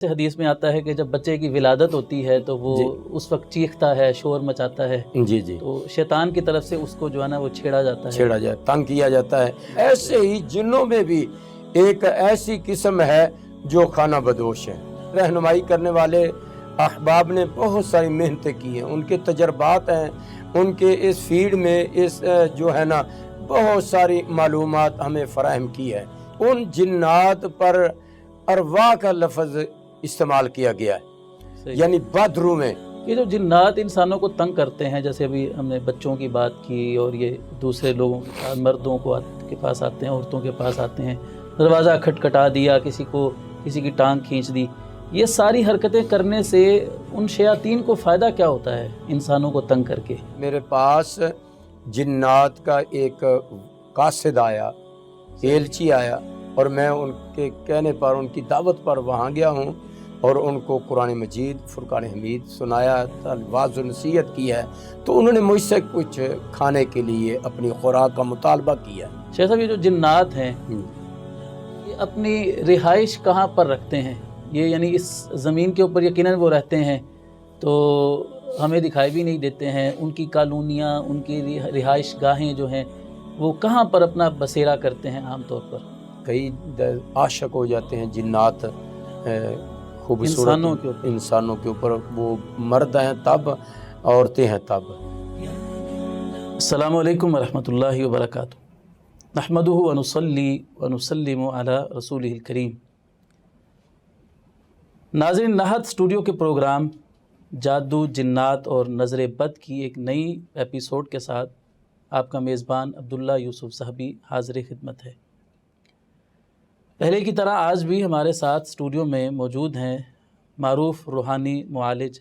حدیث میں آتا ہے کہ جب بچے کی ولادت ہوتی ہے تو وہ اس وقت چیختا ہے، شور مچاتا ہے، جی جی، تو شیطان کی طرف سے اس کو جو ہے نا وہ چھیڑا جاتا ہے، تنگ کیا جاتا ہے۔ ایسے ہی جنوں میں بھی ایک ایسی قسم ہے جو خانہ بدوش ہے۔ رہنمائی کرنے والے احباب نے بہت ساری محنتیں کی ہیں، ان کے تجربات ہیں، ان کے اس فیلڈ میں اس جو ہے نا بہت ساری معلومات ہمیں فراہم کی ہے۔ ان جنات پر ارواح کا لفظ استعمال کیا گیا ہے، یعنی بدرو میں یہ جو جنات انسانوں کو تنگ کرتے ہیں، جیسے ابھی ہم نے بچوں کی بات کی، اور یہ دوسرے لوگوں کے پاس، مردوں کے پاس آتے ہیں، عورتوں کے پاس آتے ہیں، دروازہ کھٹکھٹا دیا، کسی کی ٹانگ کھینچ دی، یہ ساری حرکتیں کرنے سے ان شیاطین کو فائدہ کیا ہوتا ہے انسانوں کو تنگ کر کے؟ میرے پاس جنات کا ایک قاصد آیا، ایلچی آیا، اور میں ان کے کہنے پر، ان کی دعوت پر وہاں گیا ہوں اور ان کو قرآن مجید، فرقان حمید سنایا، واعظ و نصیحت کی ہے، تو انہوں نے مجھ سے کچھ کھانے کے لیے اپنی خوراک کا مطالبہ کیا۔ شیخ صاحب، یہ جو جنات ہیں یہ اپنی رہائش کہاں پر رکھتے ہیں؟ یہ یعنی اس زمین کے اوپر یقیناً وہ رہتے ہیں تو ہمیں دکھائی بھی نہیں دیتے ہیں، ان کی کالونیاں، ان کی رہائش گاہیں جو ہیں وہ کہاں پر اپنا بسیرا کرتے ہیں عام طور پر؟ کئی عاشق ہو جاتے ہیں جنات خوبصورت انسانوں کے اوپر، وہ مرد ہیں تب، عورتیں ہیں تب۔ السلام علیکم ورحمۃ اللہ وبرکاتہ، نحمدہ ونصلی ونسلم علی رسولہ الکریم۔ ناظرین، نہت اسٹوڈیو کے پروگرام جادو، جنات اور نظر بد کی ایک نئی ایپیسوڈ کے ساتھ آپ کا میزبان عبداللہ یوسف صاحبی حاضر خدمت ہے۔ پہلے کی طرح آج بھی ہمارے ساتھ اسٹوڈیو میں موجود ہیں معروف روحانی معالج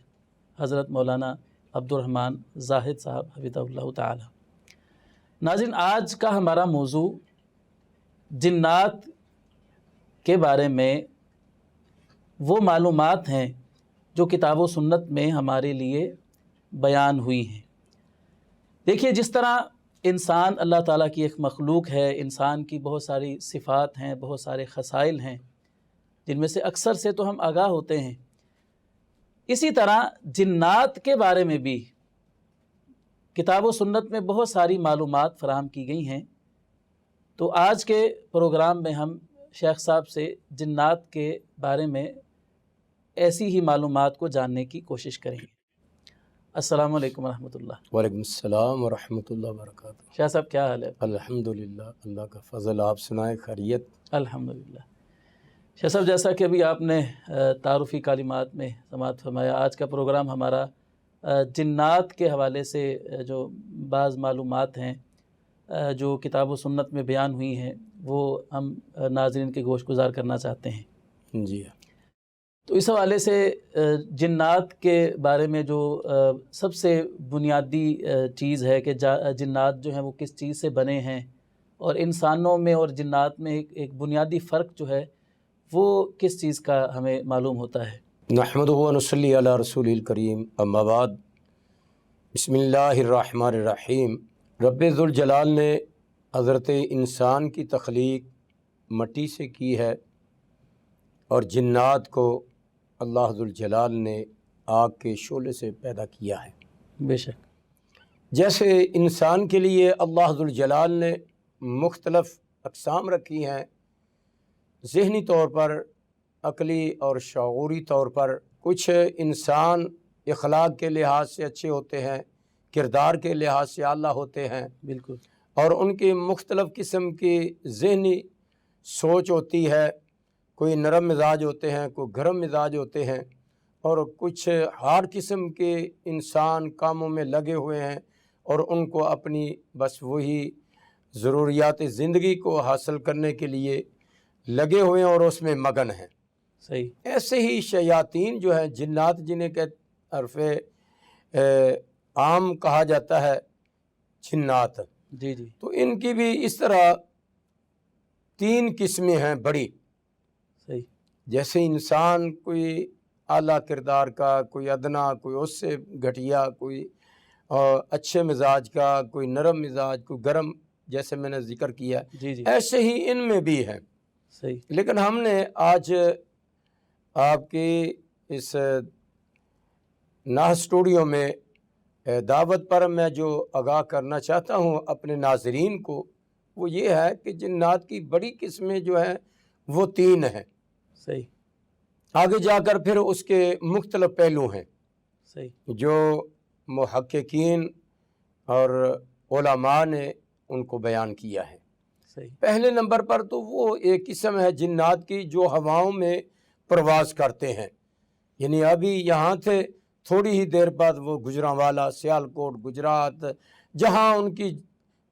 حضرت مولانا عبدالرحمن زاہد صاحب حفظہ اللہ تعالی۔ ناظرین، آج کا ہمارا موضوع جنات کے بارے میں وہ معلومات ہیں جو کتاب و سنت میں ہمارے لیے بیان ہوئی ہیں۔ دیکھیے، جس طرح انسان اللہ تعالیٰ کی ایک مخلوق ہے، انسان کی بہت ساری صفات ہیں، بہت سارے خصائل ہیں جن میں سے اکثر سے تو ہم آگاہ ہوتے ہیں، اسی طرح جنات کے بارے میں بھی کتاب و سنت میں بہت ساری معلومات فراہم کی گئی ہیں۔ تو آج کے پروگرام میں ہم شیخ صاحب سے جنات کے بارے میں ایسی ہی معلومات کو جاننے کی کوشش کریں گے۔ السلام علیکم ورحمۃ اللہ۔ وعلیکم السلام ورحمۃ اللہ وبرکاتہ۔ شاہ صاحب، کیا حال ہے؟ الحمدللہ، اللہ کا فضل، آپ سنائیں، خیریت؟ الحمدللہ۔ شاہ صاحب، جیسا کہ ابھی آپ نے تعارفی کلمات میں سماعت فرمایا، آج کا پروگرام ہمارا جنات کے حوالے سے جو بعض معلومات ہیں جو کتاب و سنت میں بیان ہوئی ہیں وہ ہم ناظرین کے گوش گزار کرنا چاہتے ہیں۔ جی، تو اس حوالے سے جنات کے بارے میں جو سب سے بنیادی چیز ہے کہ جنات جو ہیں وہ کس چیز سے بنے ہیں، اور انسانوں میں اور جنات میں ایک بنیادی فرق جو ہے وہ کس چیز کا ہمیں معلوم ہوتا ہے؟ نحمدہ ونصلی علی رسول الکریم، اما بعد، بسم اللہ الرحمن الرحیم۔ رب ذوالجلال نے حضرت انسان کی تخلیق مٹی سے کی ہے، اور جنات کو اللہ ذوالجلال نے آگ کے شعلے سے پیدا کیا ہے۔ بے شک۔ جیسے انسان کے لیے اللہ ذوالجلال نے مختلف اقسام رکھی ہیں، ذہنی طور پر، عقلی اور شعوری طور پر، کچھ انسان اخلاق کے لحاظ سے اچھے ہوتے ہیں، کردار کے لحاظ سے اعلیٰ ہوتے ہیں، بالکل، اور اور ان کی مختلف قسم کی ذہنی سوچ ہوتی ہے، کوئی نرم مزاج ہوتے ہیں، کوئی گرم مزاج ہوتے ہیں، اور کچھ ہارڈ قسم کے انسان کاموں میں لگے ہوئے ہیں اور ان کو اپنی بس وہی ضروریات زندگی کو حاصل کرنے کے لیے لگے ہوئے ہیں اور اس میں مگن ہیں۔ صحیح۔ ایسے ہی شیاطین جو ہیں، جنات جنہیں کہ حرف عام کہا جاتا ہے جنات، جی جی، تو ان کی بھی اس طرح 3 قسمیں ہیں بڑی۔ صحیح۔ جیسے انسان کوئی اعلیٰ کردار کا، کوئی ادنا، کوئی اس سے گھٹیا، کوئی اچھے مزاج کا، کوئی نرم مزاج، کوئی گرم، جیسے میں نے ذکر کیا، جی جی، ایسے ہی ان میں بھی ہیں۔ صحیح۔ لیکن ہم نے آج آپ کی اس ناہ اسٹوڈیو میں دعوت پر میں جو آگاہ کرنا چاہتا ہوں اپنے ناظرین کو، وہ یہ ہے کہ جنات کی بڑی قسمیں جو ہیں وہ 3 ہیں. صحیح. آگے جا کر پھر اس کے مختلف پہلو ہیں صحیح. جو محققین اور علماء نے ان کو بیان کیا ہے. صحیح. پہلے نمبر پر تو وہ ایک قسم ہے جنات کی جو ہواؤں میں پرواز کرتے ہیں. یعنی ابھی یہاں تھے، تھوڑی ہی دیر بعد وہ گجرانوالا، سیالکوٹ، گجرات، جہاں ان کی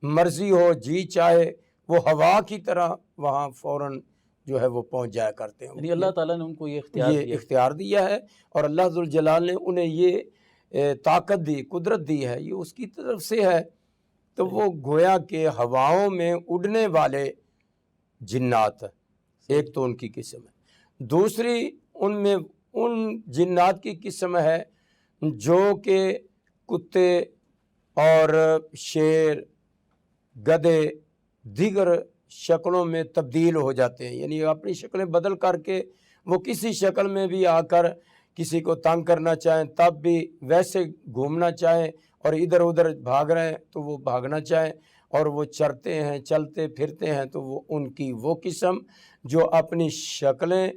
مرضی ہو، جی چاہے وہ ہوا کی طرح وہاں فوراً جو ہے وہ پہنچ جایا کرتے ہیں. یعنی اللہ تعالیٰ نے ان کو یہ اختیار دیا ہے، اور اللہ ذوالجلال نے انہیں یہ طاقت دی، قدرت دی ہے، یہ اس کی طرف سے ہے. تو وہ گویا کہ ہواؤں میں اڑنے والے جنات، ایک تو ان کی قسم ہے. دوسری ان جنات کی قسم ہے جو کہ کتے اور شیر، گدھے، دیگر شکلوں میں تبدیل ہو جاتے ہیں. یعنی اپنی شکلیں بدل کر کے وہ کسی شکل میں بھی آ کر کسی کو تنگ کرنا چاہیں تب بھی ویسے گھومنا چاہیں، اور ادھر ادھر بھاگ رہے ہیں تو وہ بھاگنا چاہیں، اور وہ چرتے ہیں، چلتے پھرتے ہیں. تو وہ ان کی وہ قسم جو اپنی شکلیں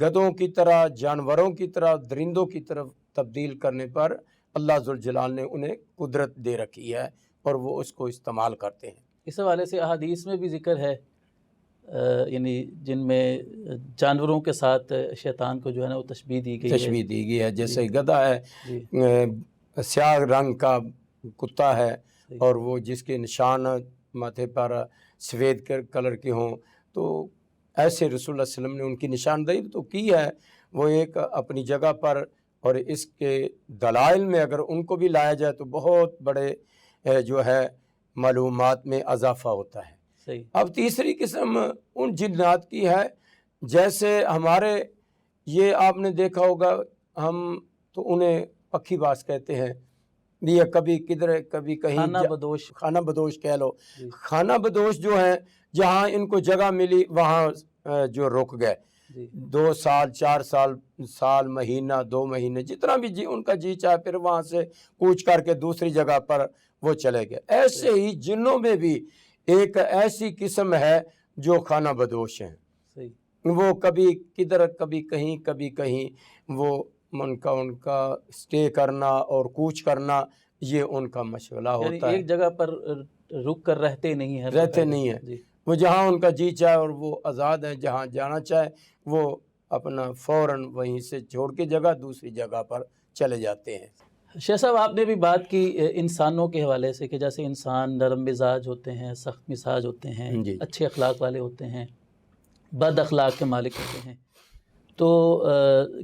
گدھوں کی طرح، جانوروں کی طرح، درندوں کی طرف تبدیل کرنے پر اللہ ذوالجلال نے انہیں قدرت دے رکھی ہے، اور وہ اس کو استعمال کرتے ہیں. اس حوالے سے احادیث میں بھی ذکر ہے، یعنی جن میں جانوروں کے ساتھ شیطان کو جو ہے نا وہ تشبیہ دی گئی ہے. جیسے گدھا ہے، سیاہ رنگ کا کتا ہے، اور وہ جس کے نشان ماتھے پر سفید کلر کے ہوں، تو ایسے رسول اللہ علیہ وسلم نے ان کی نشاندہی تو کی ہے. وہ ایک اپنی جگہ پر، اور اس کے دلائل میں اگر ان کو بھی لایا جائے تو بہت بڑے جو ہے معلومات میں اضافہ ہوتا ہے. صحیح. اب تیسری قسم ان جنات کی ہے، جیسے ہمارے یہ آپ نے دیکھا ہوگا، ہم تو انہیں پکھی باز کہتے ہیں. یہ کبھی کدھر کبھی کہیں خانہ بدوش کہہ لو. خانہ بدوش جو ہیں، جہاں ان کو جگہ ملی وہاں جو رک گئے. 2 سال، 4 سال، مہینہ، 2 مہینے، جتنا بھی ان کا جی چاہے، پھر وہاں سے کوچ کر کے دوسری جگہ پر وہ چلے گئے. ایسے ہی جنوں میں بھی ایک ایسی قسم ہے جو خانہ بدوش ہیں. وہ کبھی کدھر کبھی کہیں وہ ان کا سٹے کرنا اور کوچ کرنا، یہ ان کا مشغلہ ہوتا ہے. ایک جگہ پر رک کر رہتے نہیں ہیں. وہ جہاں ان کا جی چاہے، اور وہ آزاد ہیں، جہاں جانا چاہے وہ اپنا فوراً وہیں سے چھوڑ کے جگہ دوسری جگہ پر چلے جاتے ہیں. شیخ صاحب، آپ نے بھی بات کی انسانوں کے حوالے سے کہ جیسے انسان نرم مزاج ہوتے ہیں، سخت مزاج ہوتے ہیں، اچھے اخلاق والے ہوتے ہیں، بد اخلاق کے مالک ہوتے ہیں. تو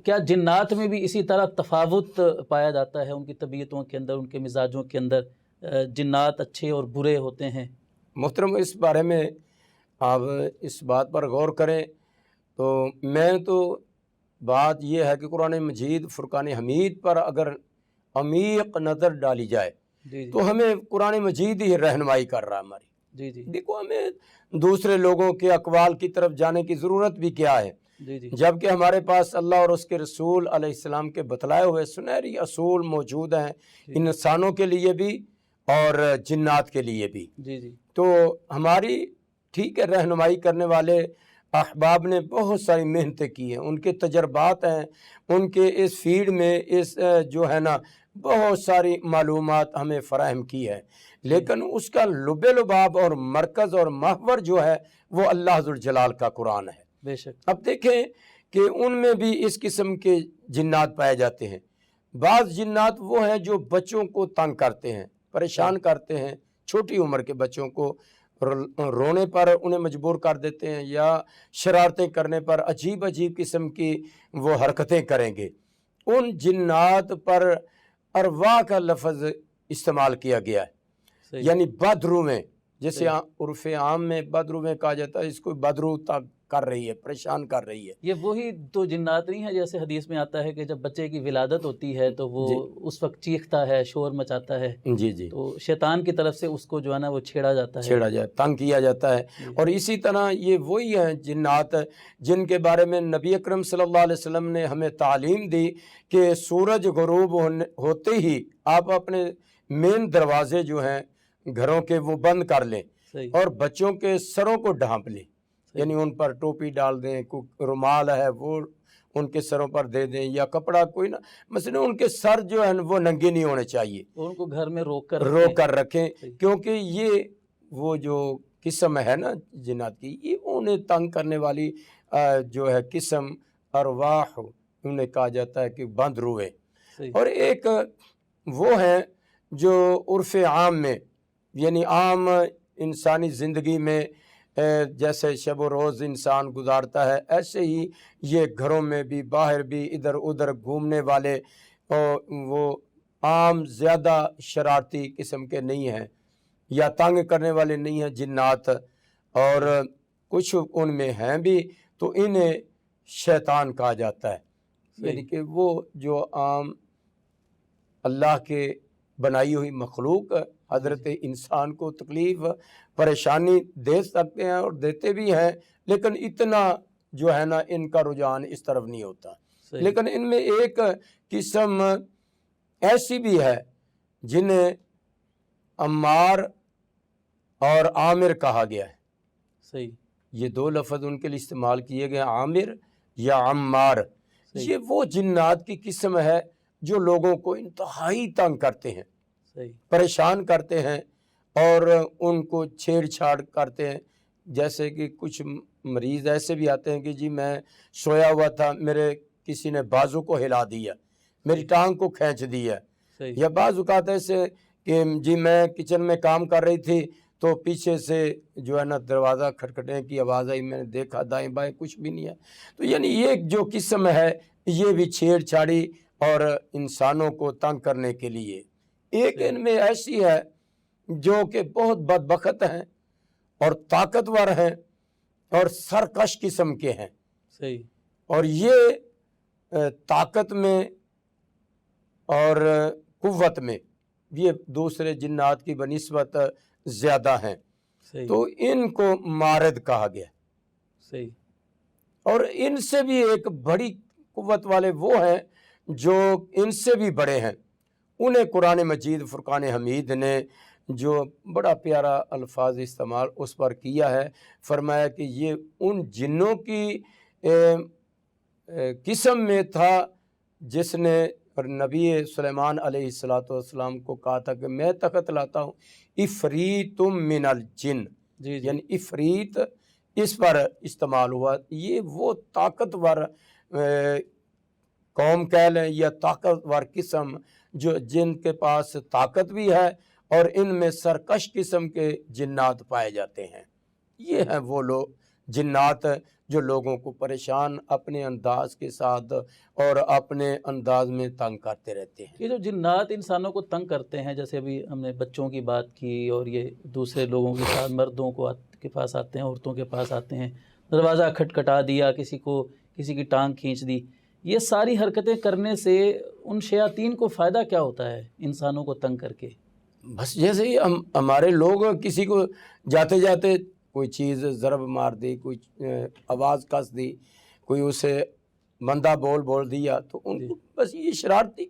کیا جنات میں بھی اسی طرح تفاوت پایا جاتا ہے ان کی طبیعتوں کے اندر، ان کے مزاجوں کے اندر؟ جنات اچھے اور برے ہوتے ہیں؟ محترم، اس بارے میں آپ اس بات پر غور کریں تو میں تو بات یہ ہے کہ قرآن مجید فرقان حمید پر اگر عمیق نظر ڈالی جائے تو ہمیں قرآن مجید ہی رہنمائی کر رہا ہے ہماری. دیکھو، ہمیں دوسرے لوگوں کے اقوال کی طرف جانے کی ضرورت بھی کیا ہے، جبکہ ہمارے پاس اللہ اور اس کے رسول علیہ السلام کے بتلائے ہوئے سنہری اصول موجود ہیں، انسانوں کے لیے بھی اور جنات کے لیے بھی. تو ہماری ٹھیک ہے، رہنمائی کرنے والے احباب نے بہت ساری محنتیں کی ہیں، ان کے تجربات ہیں، ان کے اس فیلڈ میں اس جو ہے نا بہت ساری معلومات ہمیں فراہم کی ہے، لیکن اس کا لب لباب اور مرکز اور محور جو ہے وہ اللہ ذوالجلال کا قرآن ہے. بے شک. اب دیکھیں کہ ان میں بھی اس قسم کے جنات پائے جاتے ہیں. بعض جنات وہ ہیں جو بچوں کو تنگ کرتے ہیں، پریشان کرتے ہیں، چھوٹی عمر کے بچوں کو رونے پر انہیں مجبور کر دیتے ہیں، یا شرارتیں کرنے پر عجیب قسم کی وہ حرکتیں کریں گے. ان جنات پر ارواح کا لفظ استعمال کیا گیا ہے. یعنی بدرویں، جیسے عرف عام میں بدرویں کہا جاتا ہے، اس کو بدرو کر رہی ہے، پریشان کر رہی ہے۔ یہ وہی تو جنات نہیں ہے جیسے حدیث میں آتا ہے کہ جب بچے کی ولادت ہوتی ہے تو وہ اس وقت چیختا ہے، شور مچاتا ہے، جی جی، تو شیطان کی طرف سے اس کو جو ہے نا وہ چھیڑا جاتا ہے، چھیڑا جائے، تنگ کیا جاتا ہے۔ اور اسی طرح یہ وہی ہیں جنات جن کے بارے میں نبی اکرم صلی اللہ علیہ وسلم نے ہمیں تعلیم دی کہ سورج غروب ہوتے ہی آپ اپنے مین دروازے جو ہیں گھروں کے وہ بند کر لیں اور بچوں کے سروں کو ڈھانپ لیں، یعنی ان پر ٹوپی ڈال دیں، کوئی رومال ہے وہ ان کے سروں پر دے دیں، یا کپڑا کوئی نہ، مثلا ان کے سر جو ہیں وہ ننگے نہیں ہونے چاہیے، ان کو گھر میں روک کر رکھیں، کیونکہ یہ وہ جو قسم ہے نا جنات کی، یہ انہیں تنگ کرنے والی جو ہے قسم ارواح انہیں کہا جاتا ہے کہ بند روئے۔ اور ایک وہ ہیں جو عرف عام میں، یعنی عام انسانی زندگی میں جیسے شب و روز انسان گزارتا ہے، ایسے ہی یہ گھروں میں بھی باہر بھی ادھر ادھر گھومنے والے وہ عام زیادہ شرارتی قسم کے نہیں ہیں یا تنگ کرنے والے نہیں ہیں جنات، اور کچھ ان میں ہیں بھی تو انہیں شیطان کہا جاتا ہے، یعنی کہ وہ جو عام اللہ کے بنائی ہوئی مخلوق حضرت انسان کو تکلیف پریشانی دے سکتے ہیں اور دیتے بھی ہیں، لیکن اتنا جو ہے نا ان کا رجحان اس طرف نہیں ہوتا۔ لیکن ان میں ایک قسم ایسی بھی ہے جنہیں عمار اور عامر کہا گیا ہے، یہ دو لفظ ان کے لیے استعمال کیے گئے، عامر یا عمار۔ یہ وہ جنات کی قسم ہے جو لوگوں کو انتہائی تنگ کرتے ہیں، پریشان کرتے ہیں اور ان کو چھیڑ چھاڑ کرتے ہیں۔ جیسے کہ کچھ مریض ایسے بھی آتے ہیں کہ جی میں سویا ہوا تھا، میرے کسی نے بازو کو ہلا دیا، میری ٹانگ کو کھینچ دیا، یا بعض اوقات ایسے کہ جی میں کچن میں کام کر رہی تھی تو پیچھے سے جو ہے نا دروازہ کھٹکھٹنے کی آواز آئی، میں نے دیکھا دائیں بائیں کچھ بھی نہیں ہے۔ تو یعنی یہ جو قسم ہے یہ بھی چھیڑ چھاڑی اور انسانوں کو تنگ کرنے کے لیے۔ ایک ان میں ایسی ہے جو کہ بہت بدبخت ہیں اور طاقتور ہیں اور سرکش قسم کے ہیں، اور یہ طاقت میں اور قوت میں یہ دوسرے جنات کی بنسبت زیادہ ہیں، تو ان کو مارد کہا گیا۔ اور ان سے بھی ایک بڑی قوت والے وہ ہیں جو ان سے بھی بڑے ہیں، انہیں قرآن مجید فرقان حمید نے جو بڑا پیارا الفاظ استعمال اس پر کیا ہے، فرمایا کہ یہ ان جنوں کی قسم میں تھا جس نے نبی سلیمان علیہ السلام کو کہا تھا کہ میں تخت لاتا ہوں افریت من الجن، یعنی افریت اس پر استعمال ہوا۔ یہ وہ طاقتور قوم کہہ لیں یا طاقتور قسم جو جن کے پاس طاقت بھی ہے اور ان میں سرکش قسم کے جنات پائے جاتے ہیں۔ یہ ہیں وہ لوگ جنات جو لوگوں کو پریشان اپنے انداز کے ساتھ اور اپنے انداز میں تنگ کرتے رہتے ہیں۔ یہ جو جنات انسانوں کو تنگ کرتے ہیں، جیسے ابھی ہم نے بچوں کی بات کی، اور یہ دوسرے لوگوں کے ساتھ مردوں کے پاس آتے ہیں، عورتوں کے پاس آتے ہیں، دروازہ کھٹکھٹا دیا، کسی کی ٹانگ کھینچ دی، یہ ساری حرکتیں کرنے سے ان شیاطین کو فائدہ کیا ہوتا ہے انسانوں کو تنگ کر کے؟ بس جیسے ہی ہمارے لوگ کسی کو جاتے جاتے کوئی چیز ضرب مار دی، کوئی آواز کس دی، کوئی اسے مندہ بول دیا، تو ان کو بس یہ شرارتی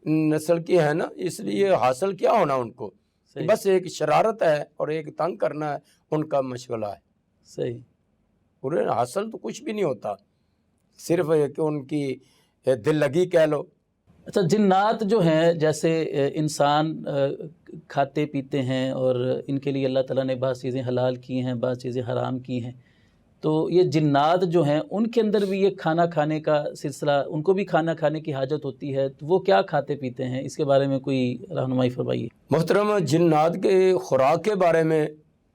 نسل کی ہے نا، اس لیے حاصل کیا ہونا ان کو، بس ایک شرارت ہے اور ایک تنگ کرنا ہے ان کا مشغلہ ہے۔ صحیح، انہیں حاصل تو کچھ بھی نہیں ہوتا، صرف کہ ان کی دل لگی کہہ لو۔ اچھا، جنات جو ہیں جیسے انسان کھاتے پیتے ہیں اور ان کے لیے اللہ تعالیٰ نے بعض چیزیں حلال کی ہیں، بعض چیزیں حرام کی ہیں، تو یہ جنات جو ہیں ان کے اندر بھی یہ کھانا کھانے کا سلسلہ، ان کو بھی کھانا کھانے کی حاجت ہوتی ہے، تو وہ کیا کھاتے پیتے ہیں؟ اس کے بارے میں کوئی رہنمائی فرمائیے۔ محترم، جنات کے خوراک کے بارے میں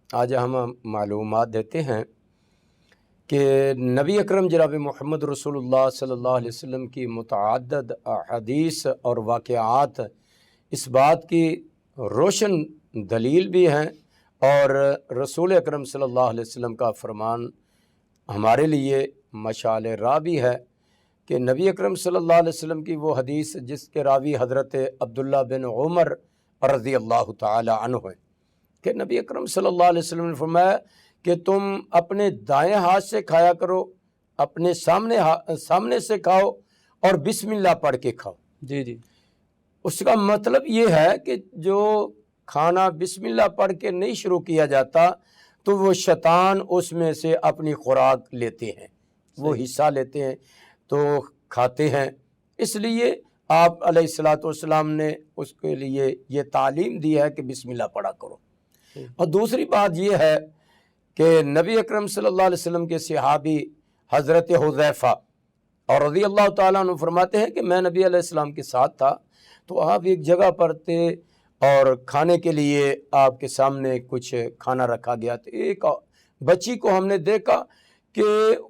آج ہم معلومات دیتے ہیں کہ نبی اکرم جناب محمد رسول اللہ صلی اللہ علیہ وسلم کی متعدد حدیث اور واقعات اس بات کی روشن دلیل بھی ہیں، اور رسول اکرم صلی اللہ علیہ وسلم کا فرمان ہمارے لیے مشعل راہ بھی ہے کہ نبی اکرم صلی اللہ علیہ وسلم کی وہ حدیث جس کے راوی حضرت عبداللہ بن عمر رضی اللہ تعالی عنہ ہے کہ نبی اکرم صلی اللہ علیہ وسلم نے فرمایا کہ تم اپنے دائیں ہاتھ سے کھایا کرو، اپنے سامنے سے کھاؤ اور بسم اللہ پڑھ کے کھاؤ۔ جی جی، اس کا مطلب یہ ہے کہ جو کھانا بسم اللہ پڑھ کے نہیں شروع کیا جاتا تو وہ شیطان اس میں سے اپنی خوراک لیتے ہیں، وہ حصہ لیتے ہیں تو کھاتے ہیں۔ اس لیے آپ علیہ الصلوۃ والسلام نے اس کے لیے یہ تعلیم دی ہے کہ بسم اللہ پڑھا کرو۔ اور دوسری بات یہ ہے کہ نبی اکرم صلی اللہ علیہ وسلم کے صحابی حضرت حذیفہ اور رضی اللہ تعالیٰ عنہ فرماتے ہیں کہ میں نبی علیہ السلام کے ساتھ تھا تو آپ ایک جگہ پر تھے اور کھانے کے لیے آپ کے سامنے کچھ کھانا رکھا گیا تھا۔ ایک بچی کو ہم نے دیکھا کہ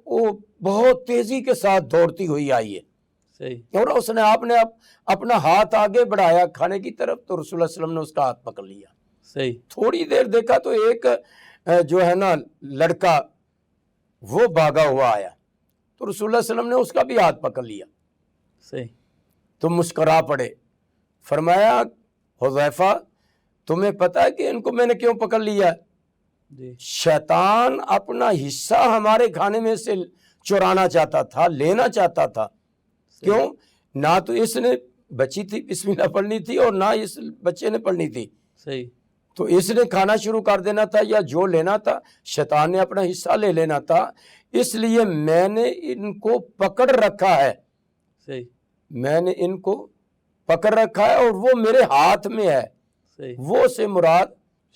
وہ بہت تیزی کے ساتھ دوڑتی ہوئی آئی ہے، صحیح، اور اس نے آپ نے اپنا ہاتھ آگے بڑھایا کھانے کی طرف تو رسول اللہ صلی اللہ علیہ وسلم نے اس کا ہاتھ پکڑ لیا۔ صحیح، تھوڑی دیر دیکھا تو ایک جو ہے نا لڑکا وہ بھاگا ہوا آیا تو رسول اللہ صلی اللہ علیہ وسلم نے اس کا بھی ہاتھ پکڑ لیا صحیح، تو مسکرا پڑے، فرمایا حذیفہ تمہیں پتہ ہے کہ ان کو میں نے کیوں پکڑ لیا ہے؟ جی، شیطان اپنا حصہ ہمارے کھانے میں سے چرانا چاہتا تھا، لینا چاہتا تھا۔ کیوں؟ نہ تو اس نے بچی تھی بسم اللہ پڑھنی تھی اور نہ اس بچے نے پڑھنی تھی، صحیح، تو اس نے کھانا شروع کر دینا تھا یا جو لینا تھا شیطان نے اپنا حصہ لے لینا تھا، اس لیے میں نے ان کو پکڑ رکھا ہے، صحیح، میں نے ان کو پکڑ رکھا ہے اور وہ میرے ہاتھ میں ہے، صحیح، وہ سے مراد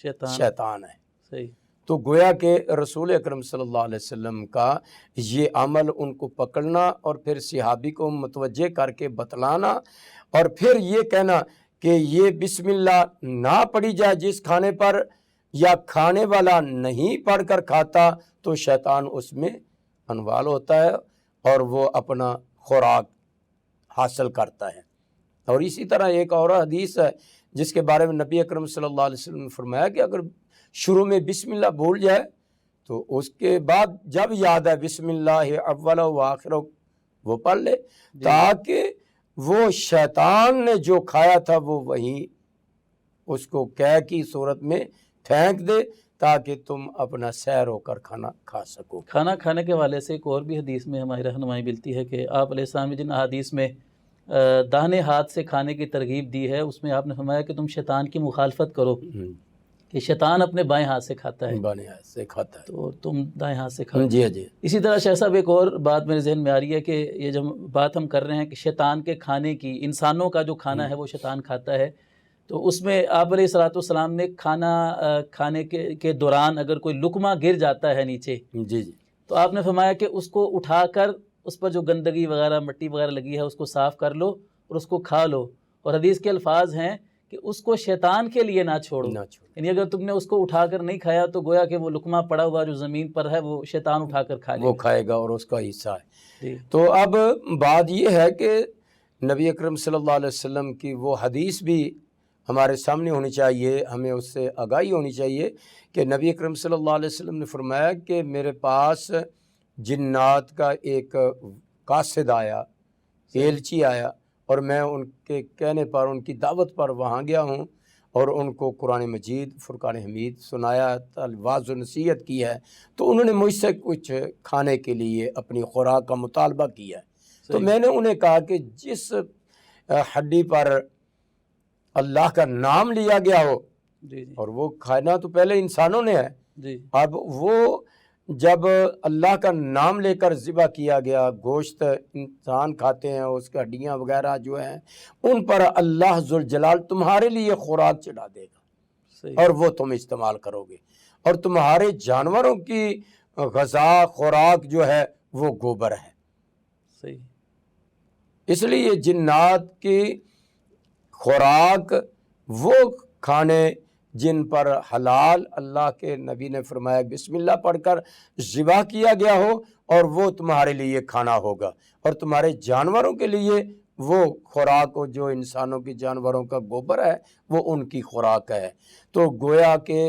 شیطان، شیطان ہے۔ صحیح، تو گویا کہ رسول اکرم صلی اللہ علیہ وسلم کا یہ عمل ان کو پکڑنا اور پھر صحابی کو متوجہ کر کے بتلانا اور پھر یہ کہنا کہ یہ بسم اللہ نہ پڑھی جائے جس کھانے پر، یا کھانے والا نہیں پڑھ کر کھاتا تو شیطان اس میں انوال ہوتا ہے اور وہ اپنا خوراک حاصل کرتا ہے۔ اور اسی طرح ایک اور حدیث ہے جس کے بارے میں نبی اکرم صلی اللہ علیہ وسلم نے فرمایا کہ اگر شروع میں بسم اللہ بھول جائے تو اس کے بعد جب یاد ہے بسم اللہ اول و آخر وہ پڑھ لے، تاکہ وہ شیطان نے جو کھایا تھا وہ وہیں اس کو قے کی صورت میں پھینک دے تاکہ تم اپنا سیر ہو کر کھانا کھا سکو۔ کھانا کھانے کے حوالے سے ایک اور بھی حدیث میں ہماری رہنمائی ملتی ہے کہ آپ علیہ السلام نے جن احادیث میں داہنے ہاتھ سے کھانے کی ترغیب دی ہے اس میں آپ نے فرمایا کہ تم شیطان کی مخالفت کرو، کہ شیطان اپنے بائیں ہاتھ سے کھاتا ہے، بائیں ہاتھ سے کھاتا ہے تو تم دائیں ہاتھ سے کھاؤ۔ جی جی، اسی طرح شاہ صاحب ایک اور بات میرے ذہن میں آ رہی ہے کہ یہ جب بات ہم کر رہے ہیں کہ شیطان کے کھانے کی، انسانوں کا جو کھانا ہے وہ شیطان کھاتا ہے، تو اس میں آپ علیہ الصلوۃ والسلام نے کھانا کھانے کے دوران اگر کوئی لقمہ گر جاتا ہے نیچے جی جی، تو آپ نے فرمایا کہ اس کو اٹھا کر اس پر جو گندگی وغیرہ مٹی وغیرہ لگی ہے اس کو صاف کر لو اور اس کو کھا لو، اور حدیث کے الفاظ ہیں کہ اس کو شیطان کے لیے نہ چھوڑو، یعنی اگر تم نے اس کو اٹھا کر نہیں کھایا تو گویا کہ وہ لقمہ پڑا ہوا جو زمین پر ہے وہ شیطان اٹھا کر کھا لے وہ کھائے گا اور اس کا حصہ ہے۔ جی، تو اب بات یہ ہے کہ نبی اکرم صلی اللہ علیہ وسلم کی وہ حدیث بھی ہمارے سامنے ہونی چاہیے، ہمیں اس سے آگاہی ہونی چاہیے کہ نبی اکرم صلی اللہ علیہ وسلم نے فرمایا کہ میرے پاس جنات کا ایک قاصد آیا، ایلچی آیا، اور میں ان کے کہنے پر ان کی دعوت پر وہاں گیا ہوں اور ان کو قرآن مجید فرقان حمید سنایا، واعظ و نصیحت کی ہے، تو انہوں نے مجھ سے کچھ کھانے کے لیے اپنی خوراک کا مطالبہ کیا ہے، تو میں نے انہیں کہا کہ جس ہڈی پر اللہ کا نام لیا گیا ہو، جی جی، اور وہ کھانا تو پہلے انسانوں نے ہے، جی، اب وہ جب اللہ کا نام لے کر ذبح کیا گیا، گوشت انسان کھاتے ہیں، اس کی ہڈیاں وغیرہ جو ہیں ان پر اللہ ذوالجلال تمہارے لیے خوراک چڑھا دے گا صحیح، اور وہ تم استعمال کرو گے، اور تمہارے جانوروں کی غذا خوراک جو ہے وہ گوبر ہے۔ صحیح، اس لیے جنات کی خوراک وہ کھانے جن پر حلال اللہ کے نبی نے فرمایا بسم اللہ پڑھ کر ذبح کیا گیا ہو، اور وہ تمہارے لیے کھانا ہوگا، اور تمہارے جانوروں کے لیے وہ خوراک ہو جو انسانوں کی جانوروں کا گوبر ہے وہ ان کی خوراک ہے۔ تو گویا کہ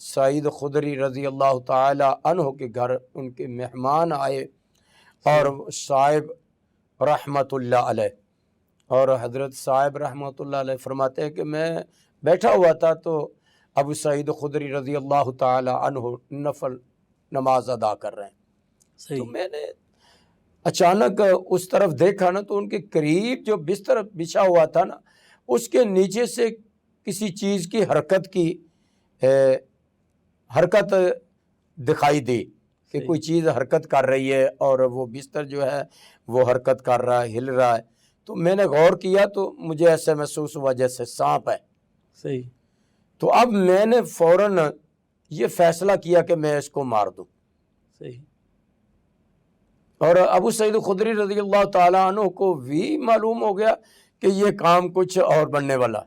سعید خدری رضی اللہ تعالی عنہ کے گھر ان کے مہمان آئے اور صاحب رحمت اللہ علیہ، اور حضرت صاحب رحمت اللہ علیہ فرماتے ہیں کہ میں بیٹھا ہوا تھا تو ابو سعید خدری رضی اللہ تعالی عنہ نفل نماز ادا کر رہے ہیں، تو میں نے اچانک اس طرف دیکھا نا تو ان کے قریب جو بستر بچھا ہوا تھا نا اس کے نیچے سے کسی چیز کی حرکت دکھائی دی کہ کوئی چیز حرکت کر رہی ہے اور وہ بستر جو ہے وہ حرکت کر رہا ہے، ہل رہا ہے، تو میں نے غور کیا تو مجھے ایسے محسوس ہوا جیسے سانپ ہے۔ صحیح۔ تو اب میں نے فوراً یہ فیصلہ کیا کہ میں اس کو مار دوں۔ صحیح۔ اور ابو سعید خدری رضی اللہ تعالیٰ عنہ کو بھی معلوم ہو گیا کہ یہ کام کچھ اور بننے والا،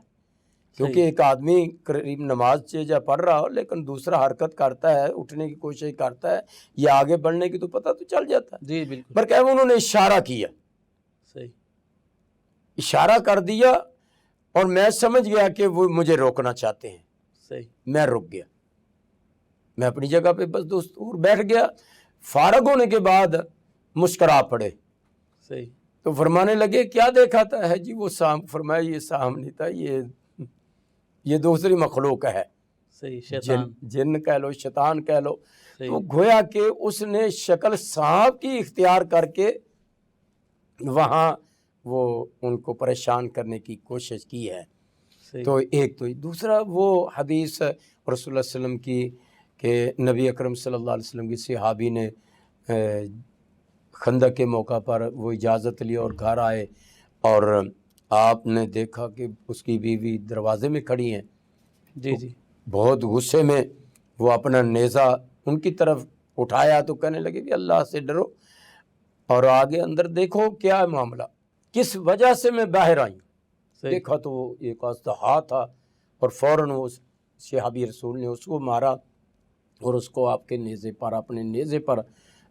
کیونکہ ایک آدمی قریب نماز جا پڑھ رہا ہو لیکن دوسرا حرکت کرتا ہے، اٹھنے کی کوشش کرتا ہے یا آگے بڑھنے کی، تو پتہ تو چل جاتا ہے۔ جی بالکل۔ پر کہ انہوں نے اشارہ کیا، صحیح، اشارہ کر دیا اور میں سمجھ گیا کہ وہ مجھے روکنا چاہتے ہیں۔ صحیح۔ میں رک گیا، میں اپنی جگہ پہ بس دستور بیٹھ گیا۔ فارغ ہونے کے بعد مسکرا پڑے۔ صحیح۔ تو فرمانے لگے کیا دیکھا تھا؟ ہے جی وہ سانپ۔ فرمایا یہ سانپ نہیں تھا، یہ دوسری مخلوق ہے، صحیح، شیطان، جن کہہ لو، شیطان کہہ لو۔ صحیح، تو گویا کہ اس نے شکل سانپ کی اختیار کر کے وہاں وہ ان کو پریشان کرنے کی کوشش کی ہے۔ صحیح، تو ایک تو دوسرا وہ حدیث رسول اللہ علیہ وسلم کی کہ نبی اکرم صلی اللہ علیہ وسلم کی صحابی نے خندق کے موقع پر وہ اجازت لی اور گھر آئے اور آپ نے دیکھا کہ اس کی بیوی دروازے میں کھڑی ہیں۔ جی جی، بہت غصے میں وہ اپنا نیزہ ان کی طرف اٹھایا تو کہنے لگے کہ اللہ سے ڈرو اور آگے اندر دیکھو کیا ہے معاملہ، کس وجہ سے میں باہر آئی ہوں۔ دیکھا تو وہ ایک اژدہا تھا اور فوراً وہ صحابی رسول نے اس کو مارا اور اس کو آپ کے نیزے پر، اپنے نیزے پر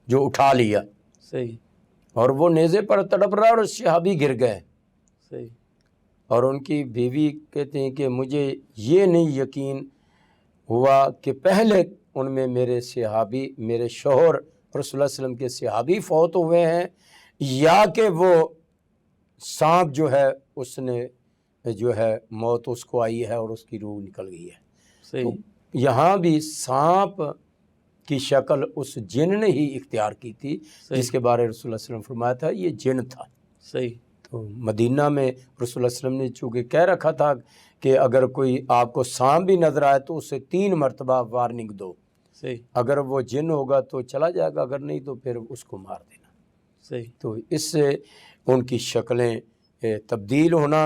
جو اٹھا لیا۔ صحیح، اور وہ نیزے پر تڑپ رہا اور صحابی گر گئے۔ صحیح، اور ان کی بیوی کہتے ہیں کہ مجھے یہ نہیں یقین ہوا کہ پہلے ان میں میرے صحابی، میرے شوہر رسول اللہ علیہ وسلم کے صحابی فوت ہوئے ہیں یا کہ وہ سانپ جو ہے اس نے جو ہے موت اس کو آئی ہے اور اس کی روح نکل گئی ہے۔ صحیح، یہاں بھی سانپ کی شکل اس جن نے ہی اختیار کی تھی جس کے بارے رسول اللہ علیہ وسلم فرمایا تھا یہ جن تھا۔ صحیح۔ تو مدینہ میں رسول اللہ علیہ وسلم نے چونکہ کہہ رکھا تھا کہ اگر کوئی آپ کو سانپ بھی نظر آئے تو اسے 3 مرتبہ وارننگ دو۔ صحیح، اگر وہ جن ہوگا تو چلا جائے گا، اگر نہیں تو پھر اس کو مار دینا۔ صحیح، تو اس سے ان کی شکلیں تبدیل ہونا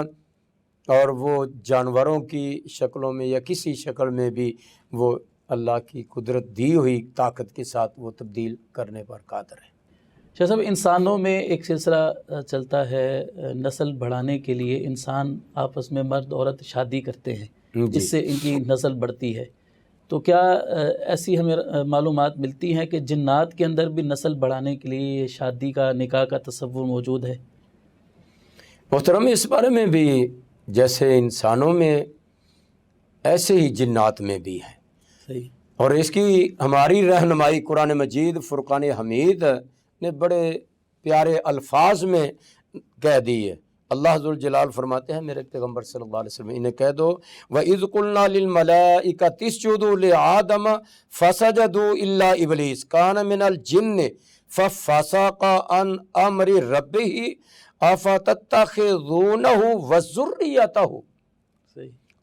اور وہ جانوروں کی شکلوں میں یا کسی شکل میں بھی وہ اللہ کی قدرت دی ہوئی طاقت کے ساتھ وہ تبدیل کرنے پر قادر ہے۔ شاہ صاحب، انسانوں میں ایک سلسلہ چلتا ہے، نسل بڑھانے کے لیے انسان آپس میں مرد عورت شادی کرتے ہیں جس سے ان کی نسل بڑھتی ہے، تو کیا ایسی ہمیں معلومات ملتی ہیں کہ جنات کے اندر بھی نسل بڑھانے کے لیے شادی کا، نکاح کا تصور موجود ہے؟ محترم، اس بارے میں بھی جیسے انسانوں میں ایسے ہی جنات میں بھی ہے۔ صحیح، اور اس کی ہماری رہنمائی قرآن مجید فرقان حمید نے بڑے پیارے الفاظ میں کہہ دی ہے۔ اللہ ذوالجلال فرماتے ہیں میرے پیغمبر صلی اللہ علیہ وسلم انہیں کہہ دو وَإِذْ قُلْنَا لِلْمَلَائِكَةِ اسْجُدُوا لِآدَمَ فَسَجَدُوا إِلَّا إِبْلِيسَ كَانَ مِنَ الْجِنِّ فَفَسَقَ عَنْ أَمْرِ رَبِّهِ أَفَتَتَّخِذُونَهُ وَذُرِّيَّتَهُ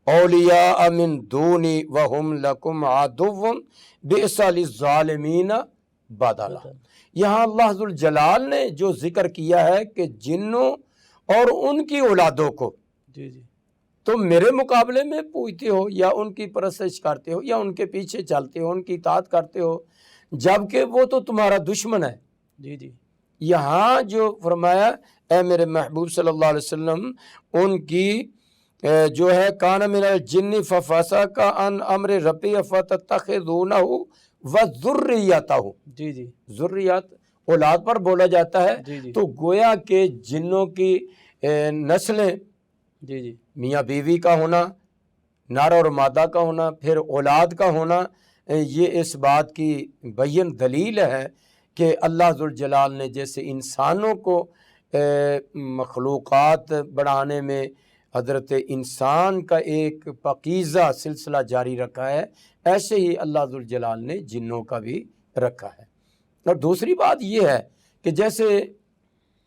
اولیاء من دونی وہم لکم عدو بئس للظالمین بدلا۔ یہاں اللہ ذوالجلال نے جو ذکر کیا ہے کہ جنوں اور ان کی اولادوں کو جی جی تم میرے مقابلے میں پوجتے ہو یا ان کی پرستش کرتے ہو یا ان کے پیچھے چلتے ہو، ان کی اطاعت کرتے ہو، جبکہ وہ تو تمہارا دشمن ہے۔ جی جی، یہاں جو فرمایا اے میرے محبوب صلی اللہ علیہ وسلم ان کی جو ہے کان من الجن ففسق عن امر ربی فتتخذونہ وذریتہ، جی جی، ذریات اولاد پر بولا جاتا ہے، جی جی، تو گویا کہ جنوں کی نسلیں جی جی، میاں بیوی کا ہونا، نر اور مادہ کا ہونا، پھر اولاد کا ہونا، یہ اس بات کی بین دلیل ہے کہ اللہ ذوالجلال نے جیسے انسانوں کو مخلوقات بڑھانے میں حضرت انسان کا ایک پاکیزہ سلسلہ جاری رکھا ہے، ایسے ہی اللہ ذوالجلال نے جنوں کا بھی رکھا ہے۔ اور دوسری بات یہ ہے کہ جیسے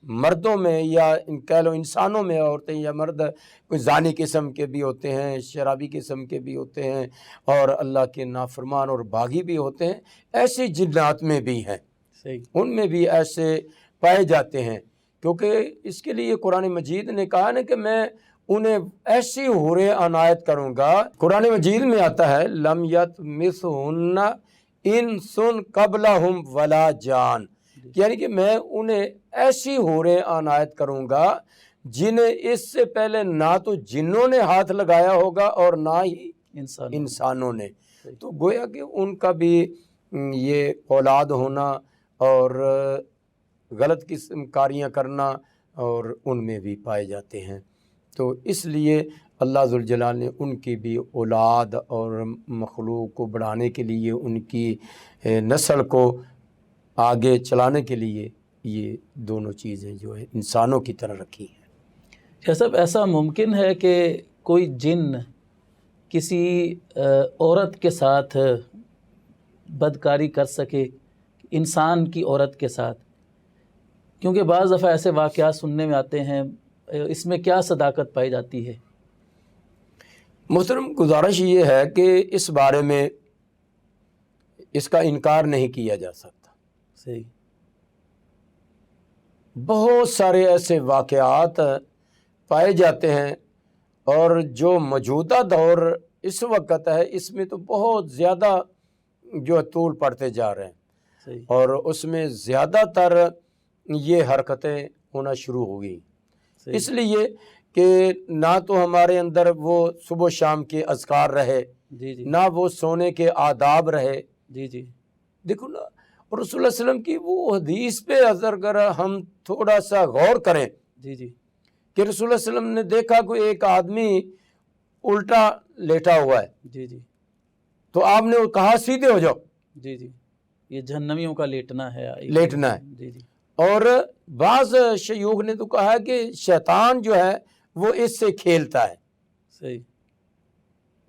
مردوں میں یا کہہ لو انسانوں میں عورتیں یا مرد کوئی زانی قسم کے بھی ہوتے ہیں، شرابی قسم کے بھی ہوتے ہیں، اور اللہ کے نافرمان اور باغی بھی ہوتے ہیں، ایسے جنات میں بھی ہیں، ان میں بھی ایسے پائے جاتے ہیں، کیونکہ اس کے لیے قرآن مجید نے کہا نا کہ میں انہیں ایسی حوریں عنایت کروں گا۔ قرآن مجید میں آتا ہے لم یطمثہن انس قبلہم ولا جان، یعنی کہ میں انہیں ایسی حوریں عنایت کروں گا جنہیں اس سے پہلے نہ تو جنوں نے ہاتھ لگایا ہوگا اور نہ ہی انسانوں نے۔ تو گویا کہ ان کا بھی یہ اولاد ہونا اور غلط قسم کاریاں کرنا اور ان میں بھی پائے جاتے ہیں، تو اس لیے اللہ ذوالجلال نے ان کی بھی اولاد اور مخلوق کو بڑھانے کے لیے، ان کی نسل کو آگے چلانے کے لیے یہ دونوں چیزیں جو ہے انسانوں کی طرح رکھی ہیں۔ شاہ صاحب، ایسا ممکن ہے کہ کوئی جن کسی عورت کے ساتھ بدکاری کر سکے، انسان کی عورت کے ساتھ؟ کیونکہ بعض دفعہ ایسے واقعات سننے میں آتے ہیں، اس میں کیا صداقت پائی جاتی ہے؟ محترم، گزارش یہ ہے کہ اس بارے میں اس کا انکار نہیں کیا جا سکتا۔ صحیح۔ بہت سارے ایسے واقعات پائے جاتے ہیں، اور جو موجودہ دور اس وقت ہے اس میں تو بہت زیادہ جو طول پڑتے جا رہے ہیں، صحیح، اور اس میں زیادہ تر یہ حرکتیں ہونا شروع ہو گئی، اس لیے کہ نہ تو ہمارے اندر وہ صبح و شام کے اذکار رہے، جی جی، نہ وہ سونے کے آداب رہے۔ جی جی، دیکھو نا، رسول اللہ علیہ وسلم کی وہ حدیث پہ اگر ہم تھوڑا سا غور کریں جی جی، کہ رسول اللہ علیہ وسلم نے دیکھا کوئی ایک آدمی الٹا لیٹا ہوا ہے، جی جی، تو آپ نے کہا سیدھے ہو جاؤ، جی جی، یہ جہنمیوں کا لیٹنا ہے، لیٹنا ہے۔ جی جی، اور بعض شیوخ نے تو کہا کہ شیطان جو ہے وہ اس سے کھیلتا ہے، صحیح،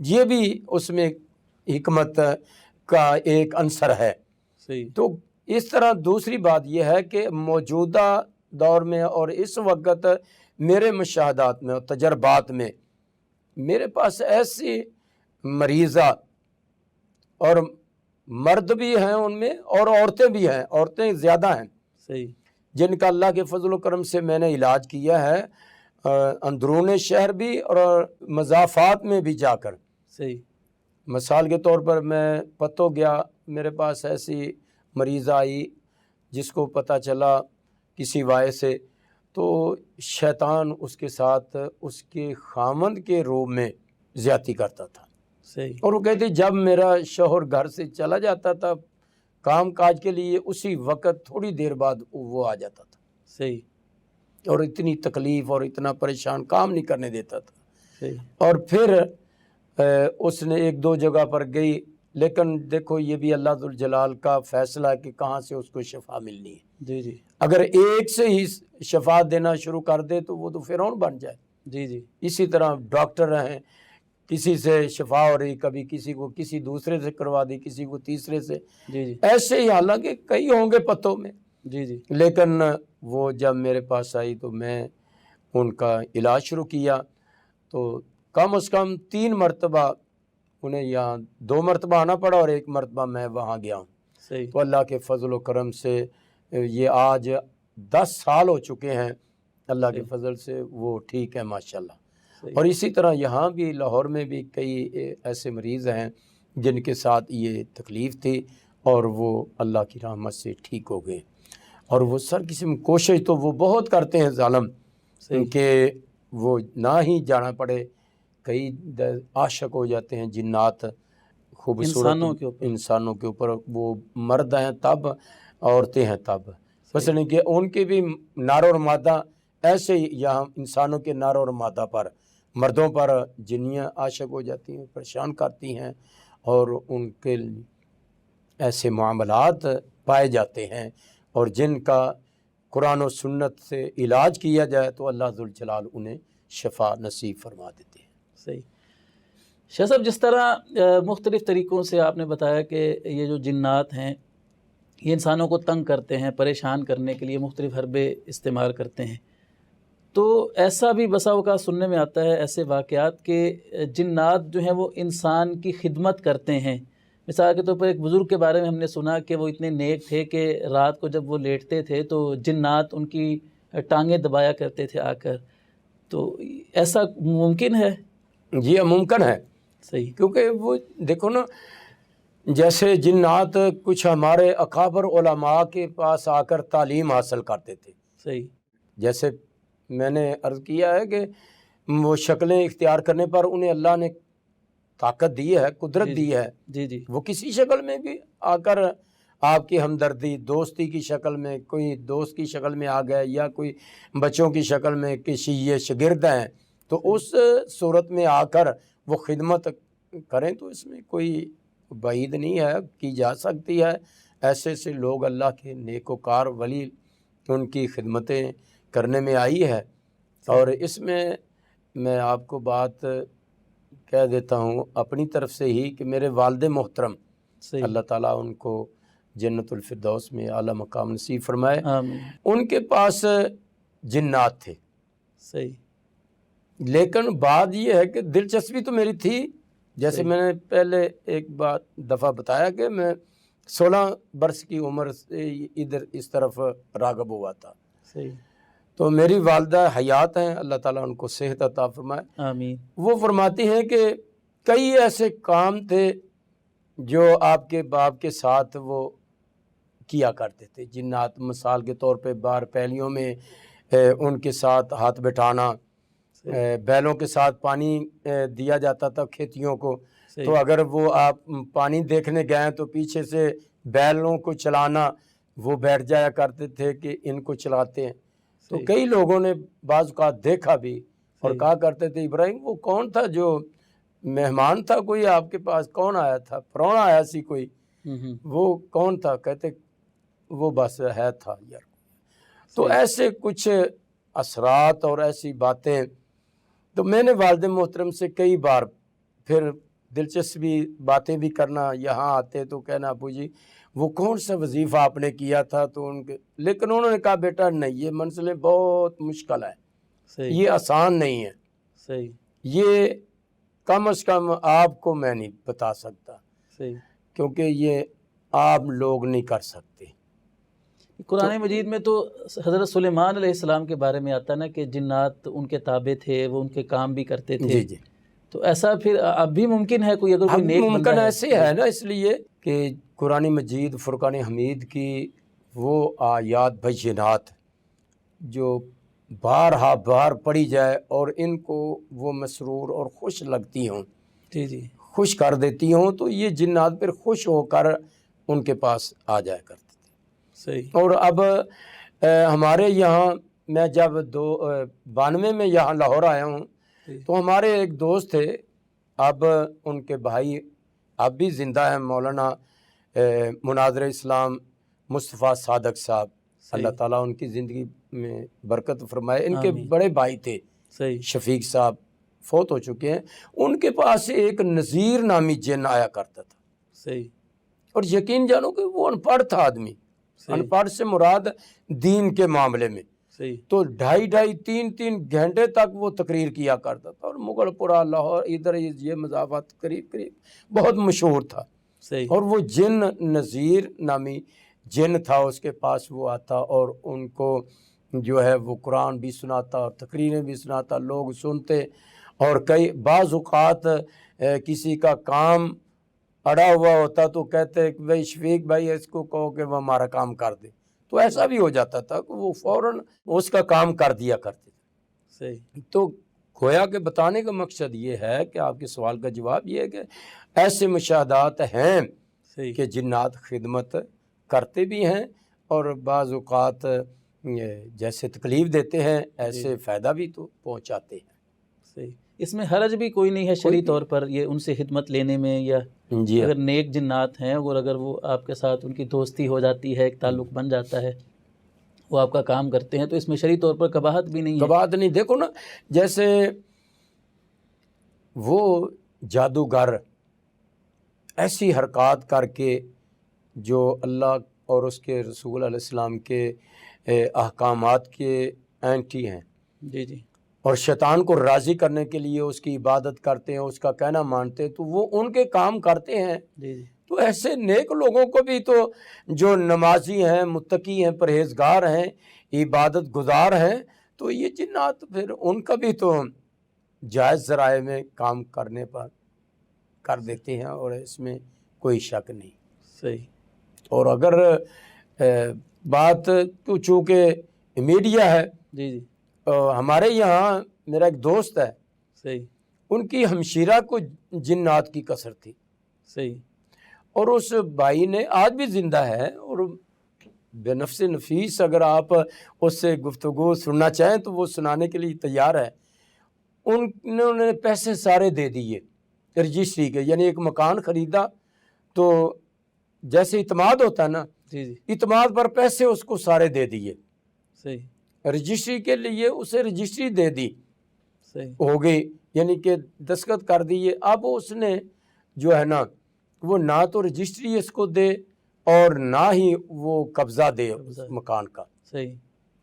یہ بھی اس میں حکمت کا ایک عنصر ہے۔ صحیح، تو اس طرح دوسری بات یہ ہے کہ موجودہ دور میں اور اس وقت میرے مشاہدات میں اور تجربات میں میرے پاس ایسی مریضہ اور مرد بھی ہیں ان میں اور عورتیں بھی ہیں، عورتیں زیادہ ہیں، صحیح، جن کا اللہ کے فضل و کرم سے میں نے علاج کیا ہے، اندرون شہر بھی اور مضافات میں بھی جا کر۔ صحیح، مثال کے طور پر میں پتو گیا، میرے پاس ایسی مریضہ آئی جس کو پتہ چلا کسی وائے سے، تو شیطان اس کے ساتھ اس کے خامند کے روپ میں زیادتی کرتا تھا، صحیح، اور وہ کہتے جب میرا شوہر گھر سے چلا جاتا تھا کام کاج کے لیے، اسی وقت تھوڑی دیر بعد وہ آ جاتا تھا، صحیح، اور اتنی تکلیف اور اتنا پریشان، کام نہیں کرنے دیتا تھا۔ صحیح، اور پھر اس نے ایک دو جگہ پر گئی، لیکن دیکھو یہ بھی اللہ ذوالجلال کا فیصلہ ہے کہ کہاں سے اس کو شفا ملنی ہے۔ جی جی، اگر ایک سے ہی شفا دینا شروع کر دے تو وہ تو فرعون بن جائے۔ جی جی، اسی طرح ڈاکٹر ہیں، کسی سے شفا ہو رہی، کبھی کسی کو کسی دوسرے سے کروا دی، کسی کو تیسرے سے، جی جی، ایسے ہی حالانکہ کئی ہوں گے پتوں میں، جی جی، لیکن وہ جب میرے پاس آئی تو میں ان کا علاج شروع کیا، تو کم از کم 3 مرتبہ انہیں یہاں 2 مرتبہ آنا پڑا اور 1 مرتبہ میں وہاں گیا ہوں۔ صحیح، تو اللہ کے فضل و کرم سے یہ آج 10 سال ہو چکے ہیں، اللہ کے فضل سے وہ ٹھیک ہے ماشاءاللہ۔ صحیح، اور اسی طرح یہاں بھی لاہور میں بھی کئی ایسے مریض ہیں جن کے ساتھ یہ تکلیف تھی اور وہ اللہ کی رحمت سے ٹھیک ہو گئے، اور وہ سر قسم کوشش تو وہ بہت کرتے ہیں ظالم کہ وہ نہ ہی جانا پڑے، کئی عاشق ہو جاتے ہیں جنات خوبصورت انسانوں کے اوپر، وہ مرد ہیں تب، عورتیں ہیں تب، مثلا کہ ان کے بھی نر اور مادہ ایسے ہی یہاں انسانوں کے نر اور مادہ پر مردوں پر جنیاں عاشق ہو جاتی ہیں، پریشان کرتی ہیں، اور ان کے ایسے معاملات پائے جاتے ہیں، اور جن کا قرآن و سنت سے علاج کیا جائے تو اللہ ذوالجلال انہیں شفا نصیب فرما دیتے ہیں۔ صحیح۔ شاہ صاحب، جس طرح مختلف طریقوں سے آپ نے بتایا کہ یہ جو جنات ہیں یہ انسانوں کو تنگ کرتے ہیں، پریشان کرنے کے لیے مختلف حربے استعمال کرتے ہیں، تو ایسا بھی بسا اوقات سننے میں آتا ہے ایسے واقعات کہ جنات جو ہیں وہ انسان کی خدمت کرتے ہیں۔ مثال کے طور پر ایک بزرگ کے بارے میں ہم نے سنا کہ وہ اتنے نیک تھے کہ رات کو جب وہ لیٹتے تھے تو جنات ان کی ٹانگیں دبایا کرتے تھے آ کر، تو ایسا ممکن ہے؟ جی ممکن ہے، صحیح۔ کیونکہ وہ دیکھو نا، جیسے جنات کچھ ہمارے اکابر علماء کے پاس آ کر تعلیم حاصل کرتے تھے، صحیح۔ جیسے میں نے عرض کیا ہے کہ وہ شکلیں اختیار کرنے پر انہیں اللہ نے طاقت دی ہے، قدرت دی ہے، جی جی، وہ کسی شکل میں بھی آ کر آپ کی ہمدردی، دوستی کی شکل میں، کوئی دوست کی شکل میں آ گئے، یا کوئی بچوں کی شکل میں کسی یہ شاگرد ہیں، تو اس صورت میں آ کر وہ خدمت کریں تو اس میں کوئی بعید نہیں ہے، کی جا سکتی ہے۔ ایسے سے لوگ اللہ کے نیکوکار ولی ان کی خدمتیں کرنے میں آئی ہے۔ اور اس میں آپ کو بات کہہ دیتا ہوں اپنی طرف سے ہی کہ میرے والد محترم صحیح، اللہ تعالیٰ ان کو جنت الفردوس میں اعلیٰ مقام نصیب فرمائے، آمین، ان کے پاس جنات تھے، صحیح، لیکن بات یہ ہے کہ دلچسپی تو میری تھی، جیسے صحیح، میں نے پہلے ایک دفعہ بتایا کہ میں 16 برس کی عمر سے ادھر اس طرف راغب ہوا تھا، صحیح، تو میری والدہ حیات ہیں، اللہ تعالیٰ ان کو صحت عطا فرمائے، آمین، وہ فرماتی ہیں کہ کئی ایسے کام تھے جو آپ کے باپ کے ساتھ وہ کیا کرتے تھے جنات، مثال کے طور پہ باہر پہلیوں میں ان کے ساتھ ہاتھ بٹھانا، بیلوں کے ساتھ پانی دیا جاتا تھا کھیتیوں کو، تو اگر وہ آپ پانی دیکھنے گئے تو پیچھے سے بیلوں کو چلانا، وہ بیٹھ جایا کرتے تھے کہ ان کو چلاتے ہیں، تو کئی لوگوں نے بعض اوقات دیکھا بھی اور کہا کرتے تھے ابراہیم وہ کون تھا جو مہمان تھا، کوئی آپ کے پاس کون آیا تھا، پرونا آیا سی کوئی، وہ کون تھا؟ کہتے وہ بس ہے تھا یار۔ تو ایسے کچھ اثرات اور ایسی باتیں، تو میں نے والد محترم سے کئی بار پھر دلچسپی باتیں بھی کرنا، یہاں آتے تو کہنا ابو جی وہ کون سا وظیفہ آپ نے کیا تھا، تو لیکن انہوں نے کہا بیٹا نہیں، یہ منزلیں بہت مشکل ہے، یہ آسان نہیں ہے، صحیح، یہ کم از کم آپ کو میں نہیں بتا سکتا، صحیح، کیونکہ یہ عام لوگ نہیں کر سکتے۔ قرآن مجید میں تو حضرت سلیمان علیہ السلام کے بارے میں آتا نا کہ جنات ان کے تابع تھے، وہ ان کے کام بھی کرتے تھے، جی جی، تو ایسا پھر اب بھی ممکن ہے کوئی اگر کوئی نیک بندہ ممکن ہے؟ ایسے ہے نا، اس لیے کہ قرآن مجید فرقان حمید کی وہ آیات بینات جو بارہا بار پڑھی جائے اور ان کو وہ مسرور اور خوش لگتی ہوں، جی جی، خوش کر دیتی ہوں، تو یہ جنات پھر خوش ہو کر ان کے پاس آ جایا کرتے تھے۔ صحیح، اور اب ہمارے یہاں میں جب 92 میں یہاں لاہور آیا ہوں، تو ہمارے ایک دوست تھے، اب ان کے بھائی اب بھی زندہ ہیں، مولانا مناظر اسلام مصطفیٰ صادق صاحب، اللہ تعالیٰ ان کی زندگی میں برکت فرمائے، ان کے بڑے بھائی تھے صحیح، شفیق صاحب، فوت ہو چکے ہیں، ان کے پاس ایک نذیر نامی جن آیا کرتا تھا، صحیح، اور یقین جانو کہ وہ ان پڑھ تھا آدمی، ان پڑھ سے مراد دین کے معاملے میں، صحیح، تو 2.5-3 گھنٹے تک وہ تقریر کیا کرتا تھا، اور مغل پورہ لاہور ادھر یہ مضافات قریب بہت مشہور تھا، صحیح، اور وہ جن نذیر نامی جن تھا، اس کے پاس وہ آتا اور ان کو جو ہے وہ قرآن بھی سناتا اور تقریریں بھی سناتا، لوگ سنتے، اور کئی بعض اوقات کسی کا کام اڑا ہوا ہوتا تو کہتے کہ بھائی شفیق بھائی اس کو کہو کہ وہ ہمارا کام کر دے، تو ایسا بھی ہو جاتا تھا کہ وہ فوراً اس کا کام کر دیا کرتے تھے۔ صحیح، تو گویا کہ بتانے کا مقصد یہ ہے کہ آپ کے سوال کا جواب یہ ہے کہ ایسے مشاہدات ہیں صحیح، کہ جنات خدمت کرتے بھی ہیں، اور بعض اوقات جیسے تکلیف دیتے ہیں ایسے فائدہ بھی تو پہنچاتے ہیں۔ صحیح، اس میں حرج بھی کوئی نہیں ہے شرعی طور پر یہ ان سے خدمت لینے میں، یا جی اگر نیک جنات ہیں اور اگر وہ آپ کے ساتھ ان کی دوستی ہو جاتی ہے، ایک تعلق بن جاتا ہے، وہ آپ کا کام کرتے ہیں، تو اس میں شرعی طور پر قباحت بھی نہیں ہے۔ بات نہیں، دیکھو نا جیسے وہ جادوگر ایسی حرکات کر کے جو اللہ اور اس کے رسول علیہ السلام کے احکامات کے اینٹی ہیں، جی جی اور شیطان کو راضی کرنے کے لیے اس کی عبادت کرتے ہیں، اس کا کہنا مانتے ہیں، تو وہ ان کے کام کرتے ہیں۔ جی جی تو ایسے نیک لوگوں کو بھی تو جو نمازی ہیں، متقی ہیں، پرہیزگار ہیں، عبادت گزار ہیں، تو یہ جنات پھر ان کا بھی تو جائز ذرائع میں کام کرنے پر کر دیتے ہیں، اور اس میں کوئی شک نہیں۔ صحیح۔ اور اگر بات تو چونکہ میڈیا ہے، جی جی ہمارے یہاں میرا ایک دوست ہے، صحیح ان کی ہمشیرہ کو جنات کی کثرت تھی، صحیح، اور اس بھائی نے آج بھی زندہ ہے، اور بے نفس نفیس اگر آپ اس سے گفتگو سننا چاہیں تو وہ سنانے کے لیے تیار ہے۔ انہوں نے پیسے سارے دے دیے رجسٹری کے، یعنی ایک مکان خریدا تو جیسے اعتماد ہوتا ہے نا، جی جی اعتماد پر پیسے اس کو سارے دے دیے، صحیح رجسٹری کے لیے اسے رجسٹری دے دی، صحیح ہو گئی، یعنی کہ دستخط کر دیے۔ اب اس نے جو ہے نا وہ نہ تو رجسٹری اس کو دے اور نہ ہی وہ قبضہ دے اس مکان کا۔ صحیح۔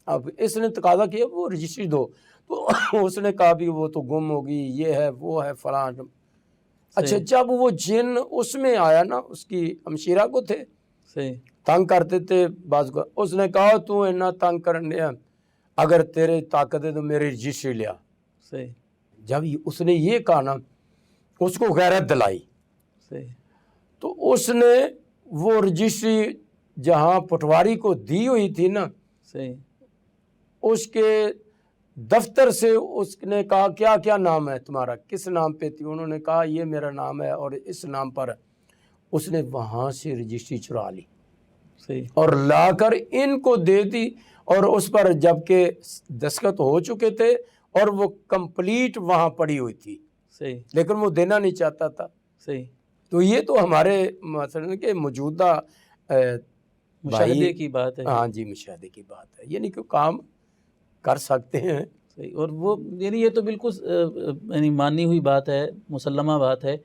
اب اس نے تقاضا کیا وہ رجسٹری دو، تو اس نے کہا بھی وہ تو گم ہوگی، یہ ہے وہ ہے فلاں۔ اچھا، جب وہ جن اس میں آیا نا، اس کی ہمشیرہ کو تھے، صحیح، تنگ کرتے تھے بعض کو، اس نے کہا تو اتنا تنگ کرنے اگر تیرے طاقت ہے تو میری رجسٹری لیا۔ صحیح جب اس نے یہ کہا نا، اس کو غیرت دلائی، صحیح تو اس نے وہ رجسٹری جہاں پٹواری کو دی ہوئی تھی نا، صحیح اس کے دفتر سے اس نے کہا کیا کیا نام ہے تمہارا، کس نام پہ تھی؟ انہوں نے کہا یہ میرا نام ہے اور اس نام پر۔ اس نے وہاں سے رجسٹری چرا لی صحیح اور لا کر ان کو دے دی، اور اس پر جب کہ دستخط ہو چکے تھے اور وہ کمپلیٹ وہاں پڑی ہوئی تھی، صحیح لیکن وہ دینا نہیں چاہتا تھا۔ صحیح۔ تو یہ تو ہمارے مثلا کہ موجودہ مشاہدے کی بات ہے۔ ہاں جی، مشاہدے کی بات ہے، یعنی کہ کام کر سکتے ہیں۔ صحیح، اور وہ یعنی یہ تو بالکل یعنی مانی ہوئی بات ہے، مسلمہ بات ہے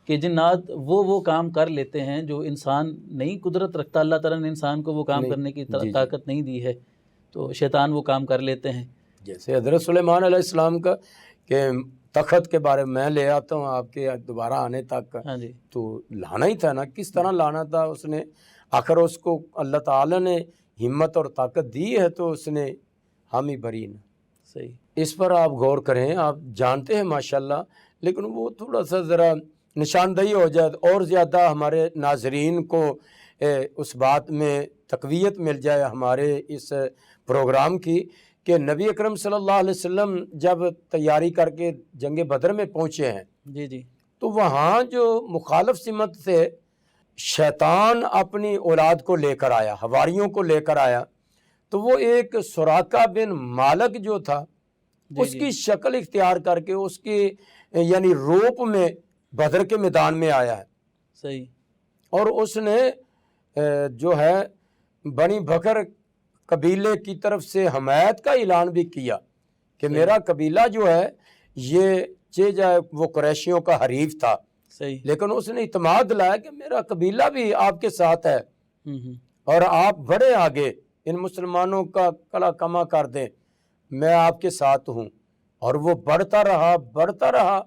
کہ جنات وہ کام کر لیتے ہیں جو انسان نہیں قدرت رکھتا، اللہ تعالیٰ نے انسان کو وہ کام کرنے کی طاقت نہیں دی ہے، تو شیطان وہ کام کر لیتے ہیں۔ جیسے حضرت سلیمان علیہ السلام کا کہ تخت کے بارے میں لے آتا ہوں آپ کے دوبارہ آنے تک، ہاں جی، تو لانا ہی تھا نا، کس طرح لانا تھا اس نے، آخر اس کو اللہ تعالیٰ نے ہمت اور طاقت دی ہے تو اس نے حامی بری نا۔ صحیح، اس پر آپ غور کریں، آپ جانتے ہیں ماشاءاللہ، لیکن وہ تھوڑا سا ذرا نشاندہی ہو جائے اور زیادہ ہمارے ناظرین کو اس بات میں تقویت مل جائے ہمارے اس پروگرام کی، کہ نبی اکرم صلی اللہ علیہ وسلم جب تیاری کر کے جنگ بدر میں پہنچے ہیں، جی جی تو وہاں جو مخالف سمت سے شیطان اپنی اولاد کو لے کر آیا، حواریوں کو لے کر آیا، تو وہ ایک سراقہ بن مالک جو تھا، اس کی شکل اختیار کر کے اس کی یعنی روپ میں بدر کے میدان میں آیا ہے۔ صحیح، اور اس نے جو ہے بنی بکر قبیلے کی طرف سے حمایت کا اعلان بھی کیا کہ میرا قبیلہ جو ہے یہ جائے وہ قریشیوں کا حریف تھا، صحیح، لیکن اس نے اعتماد دلایا کہ میرا قبیلہ بھی آپ کے ساتھ ہے، اور آپ بڑے آگے ان مسلمانوں کا کلا کما کر دیں، میں آپ کے ساتھ ہوں۔ اور وہ بڑھتا رہا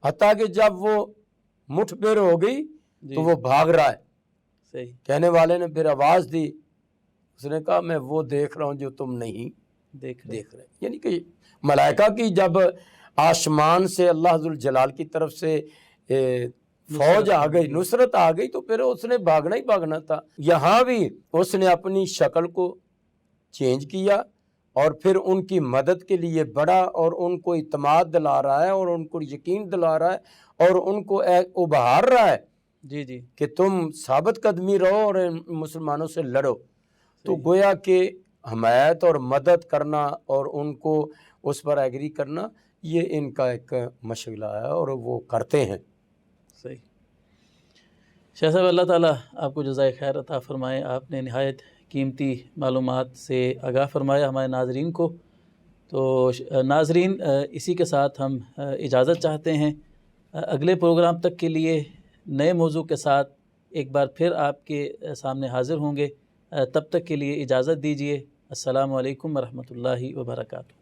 حتیٰ کہ جب وہ مٹھ بھر ہو گئی تو وہ بھاگ رہا ہے۔ صحیح، کہنے والے نے پھر آواز دی، اس نے کہا میں وہ دیکھ رہا ہوں جو تم نہیں دیکھ رہے، یعنی کہ ملائکہ کی جب آسمان سے اللہ ذوالجلال کی طرف سے فوج آ گئی، نصرت آ گئی، تو پھر اس نے بھاگنا ہی بھاگنا تھا۔ یہاں بھی اس نے اپنی شکل کو چینج کیا اور پھر ان کی مدد کے لیے بڑا، اور ان کو اعتماد دلا رہا ہے اور ان کو یقین دلا رہا ہے اور ان کو ابھار رہا ہے جی جی کہ تم ثابت قدمی رہو اور ان مسلمانوں سے لڑو۔ تو گویا کہ حمایت اور مدد کرنا اور ان کو اس پر ایگری کرنا، یہ ان کا ایک مشغلہ ہے اور وہ کرتے ہیں۔ صحیح۔ شاہ صاحب اللہ تعالیٰ آپ کو جزائے خیر عطا فرمائے، آپ نے نہایت قیمتی معلومات سے آگاہ فرمایا ہمارے ناظرین کو۔ تو ناظرین اسی کے ساتھ ہم اجازت چاہتے ہیں، اگلے پروگرام تک کے لیے نئے موضوع کے ساتھ ایک بار پھر آپ کے سامنے حاضر ہوں گے، تب تک کے لیے اجازت دیجیے۔ السلام علیکم ورحمۃ اللہ وبرکاتہ۔